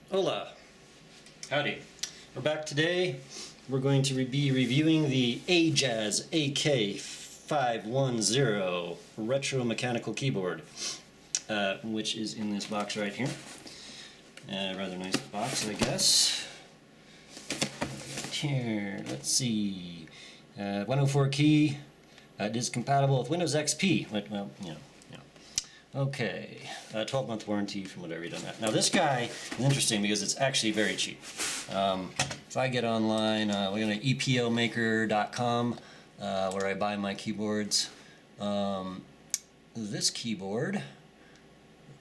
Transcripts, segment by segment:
Hola. Howdy. We're back today. We're going to be reviewing the AJAZZ AK510 retro mechanical keyboard, which is in this box right here. Rather nice box, I guess. Here, let's see. 104 key. It is compatible with Windows XP. Well, you know. Okay, 12-month warranty from what I read on that. Now this guy is interesting because it's actually very cheap. If I get online, we're going to epomaker.com where I buy my keyboards. This keyboard,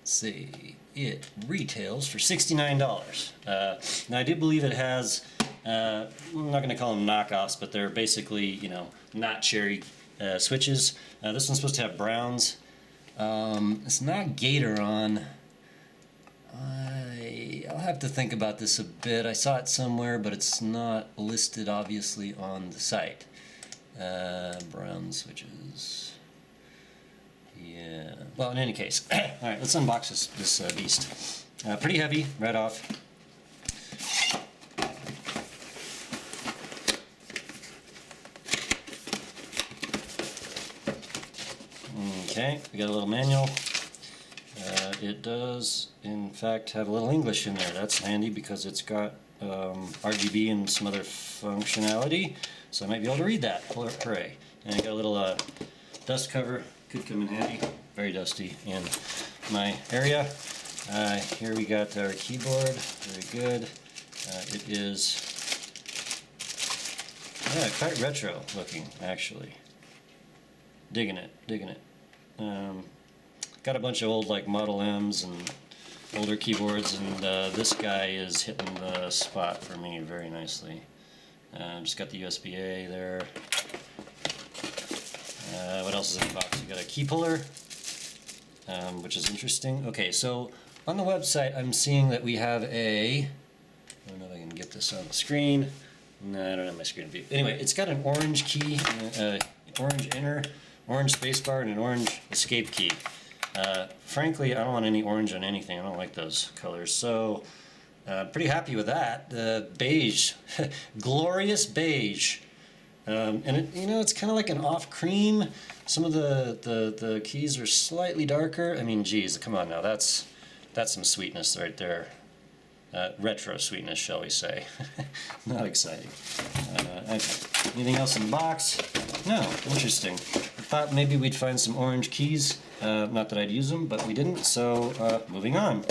let's see, it retails for $69. Now I do believe it has, I'm not going to call them knockoffs, but they're basically, you know, not cherry switches. This one's supposed to have browns. It's not Gatoron. I'll have to think about this a bit. I saw it somewhere, but it's not listed obviously on the site. Brown switches. Yeah. Well, in any case, all right. Let's unbox this beast. Pretty heavy, right off. Okay, we got a little manual. It does, in fact, have a little English in there. That's handy because it's got RGB and some other functionality, so I might be able to read that. Hooray. And I got a little dust cover. Could come in handy. Very dusty in my area. Here we got our keyboard. Very good. It is quite retro looking, actually. Digging it, digging it. Got a bunch of old like Model M's and older keyboards, and this guy is hitting the spot for me very nicely. Just got the USB-A there. What else is in the box? You got a key puller, which is interesting. Okay, so on the website I'm seeing that we have a, I don't know if I can get this on the screen. No, I don't have my screen view. Anyway, it's got an orange key, orange enter, orange spacebar, and an orange escape key. Frankly, I don't want any orange on anything. I don't like those colors. So, pretty happy with that. The beige, glorious beige. And it, you know, it's kind of like an off cream. Some of the keys are slightly darker. I mean, geez, come on now. That's some sweetness right there. Retro sweetness, shall we say. Not exciting. Okay. Anything else in the box? No. Interesting. I thought maybe we'd find some orange keys. Not that I'd use them, but we didn't, so moving on.